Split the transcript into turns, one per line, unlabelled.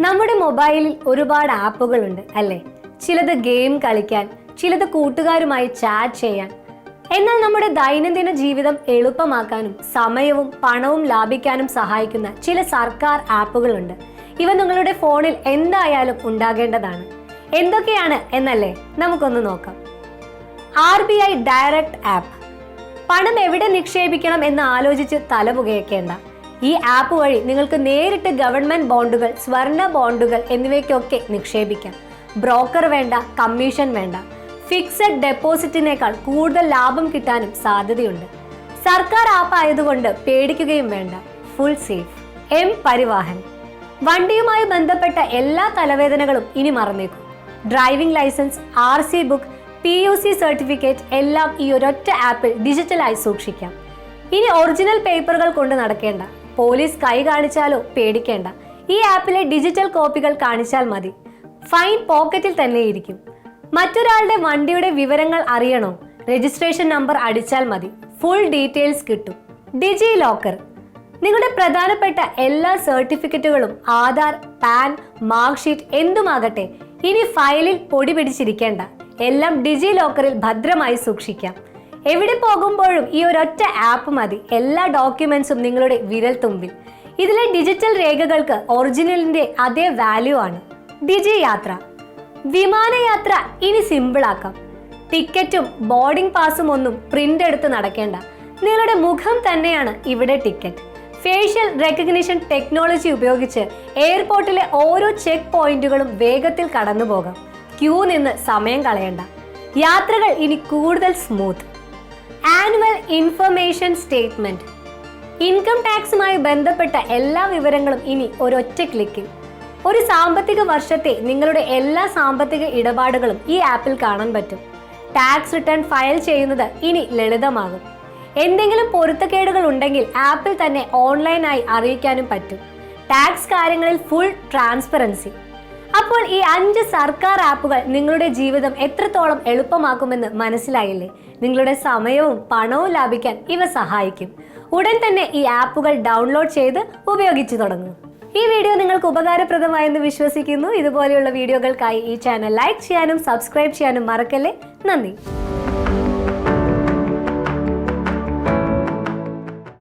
നമ്മുടെ മൊബൈലിൽ ഒരുപാട് ആപ്പുകളുണ്ട് അല്ലേ? ചിലത് ഗെയിം കളിക്കാൻ, ചിലത് കൂട്ടുകാരുമായി ചാറ്റ് ചെയ്യാൻ. എന്നാൽ നമ്മുടെ ദൈനംദിന ജീവിതം എളുപ്പമാക്കാനും സമയവും പണവും ലാഭിക്കാനും സഹായിക്കുന്ന ചില സർക്കാർ ആപ്പുകളുണ്ട്. ഇവ നിങ്ങളുടെ ഫോണിൽ എന്തായാലും ഉണ്ടാകേണ്ടതാണ്. എന്തൊക്കെയാണ് എന്നല്ലേ നമുക്കൊന്ന് നോക്കാം. RBI direct app. പണം എവിടെ നിക്ഷേപിക്കണം എന്ന് ആലോചിച്ച് തലപുകയ്ക്കേണ്ട. ഈ ആപ്പ് വഴി നിങ്ങൾക്ക് നേരിട്ട് ഗവൺമെന്റ് ബോണ്ടുകൾ, സ്വർണ്ണ ബോണ്ടുകൾ എന്നിവയ്ക്കൊക്കെ നിക്ഷേപിക്കാം. ബ്രോക്കർ വേണ്ട, കമ്മീഷൻ വേണ്ട. ഫിക്സഡ് ഡെപ്പോസിറ്റിനേക്കാൾ കൂടുതൽ ലാഭം കിട്ടാനും സാധ്യതയുണ്ട്. സർക്കാർ ആപ്പ് ആയതുകൊണ്ട് പേടിക്കുകയും വേണ്ട. Full safe. പരിവാഹൻ. വണ്ടിയുമായി ബന്ധപ്പെട്ട എല്ലാ തലവേദനകളും ഇനി മറന്നേക്കും. Driving licence, RC book, PUC certificate എല്ലാം ഈ ഒരൊറ്റ ആപ്പിൽ ഡിജിറ്റലായി സൂക്ഷിക്കാം. ഇനി ഒറിജിനൽ പേപ്പറുകൾ കൊണ്ട് നടക്കേണ്ട. പോലീസ് കൈ കാണിച്ചാലോ പേടിക്കേണ്ട. ഈ ആപ്പിലെ ഡിജിറ്റൽ കോപ്പികൾ കാണിച്ചാൽ മതി. ഫൈൻ പോക്കറ്റിൽ തന്നെ ഇരിക്കും. മറ്റൊരാളുടെ വണ്ടിയുടെ വിവരങ്ങൾ അറിയണോ? രജിസ്ട്രേഷൻ നമ്പർ അടിച്ചാൽ മതി. ഫുൾ ഡീറ്റെയിൽസ് കിട്ടും. ഡിജി ലോക്കർ. നിങ്ങളുടെ പ്രധാനപ്പെട്ട എല്ലാ സർട്ടിഫിക്കറ്റുകളും, ആധാർ, പാൻ, മാർക്ക് ഷീറ്റ് എന്തുമാകട്ടെ, ഇനി ഫയലിൽ പൊടി പിടിച്ചിരിക്കേണ്ട. എല്ലാം ഡിജി ലോക്കറിൽ ഭദ്രമായി സൂക്ഷിക്കാം. എവിടെ പോകുമ്പോഴും ഈ ഒരൊറ്റ ആപ്പ് മതി. എല്ലാ ഡോക്യുമെന്റ്സും നിങ്ങളുടെ വിരൽ തുമ്പിൽ. ഇതിലെ ഡിജിറ്റൽ രേഖകൾക്ക് ഒറിജിനലിന്റെ അതേ വാല്യൂ ആണ്. ഡിജി യാത്ര. വിമാനയാത്ര ഇനി സിമ്പിൾ ആക്കാം. ടിക്കറ്റും ബോർഡിംഗ് പാസും ഒന്നും പ്രിന്റ് എടുത്ത് നടക്കേണ്ട. നിങ്ങളുടെ മുഖം തന്നെയാണ് ഇവിടെ ടിക്കറ്റ്. ഫേഷ്യൽ റെക്കഗ്നിഷൻ ടെക്നോളജി ഉപയോഗിച്ച് എയർപോർട്ടിലെ ഓരോ ചെക്ക് പോയിന്റുകളും വേഗത്തിൽ കടന്നു പോകാം. ക്യൂ നിന്ന് സമയം കളയണ്ട. യാത്രകൾ ഇനി കൂടുതൽ smooth. Annual information statement. Income ടാക്സുമായി ബന്ധപ്പെട്ട എല്ലാ വിവരങ്ങളും ഇനി ഒരൊറ്റ ക്ലിക്കിൽ. ഒരു സാമ്പത്തിക വർഷത്തെ നിങ്ങളുടെ എല്ലാ സാമ്പത്തിക ഇടപാടുകളും ഈ ആപ്പിൽ കാണാൻ പറ്റും. ടാക്സ് റിട്ടേൺ ഫയൽ ചെയ്യുന്നത് ഇനി ലളിതമാകും. എന്തെങ്കിലും പൊരുത്തക്കേടുകൾ ഉണ്ടെങ്കിൽ ആപ്പിൽ തന്നെ ഓൺലൈനായി അറിയിക്കാനും പറ്റും. ടാക്സ് കാര്യങ്ങളിൽ ഫുൾ ട്രാൻസ്പെറൻസി. അപ്പോൾ ഈ 5 സർക്കാർ ആപ്പുകൾ നിങ്ങളുടെ ജീവിതം എത്രത്തോളം എളുപ്പമാക്കുമെന്ന് മനസ്സിലായില്ലേ? നിങ്ങളുടെ സമയവും പണവും ലാഭിക്കാൻ ഇവ സഹായിക്കും. ഉടൻ തന്നെ ഈ ആപ്പുകൾ ഡൗൺലോഡ് ചെയ്ത് ഉപയോഗിച്ചു തുടങ്ങും. ഈ വീഡിയോ നിങ്ങൾക്ക് ഉപകാരപ്രദമായെന്ന് വിശ്വസിക്കുന്നു. ഇതുപോലെയുള്ള വീഡിയോകൾക്കായി ഈ ചാനൽ ലൈക്ക് ചെയ്യാനും സബ്സ്ക്രൈബ് ചെയ്യാനും മറക്കല്ലേ. നന്ദി.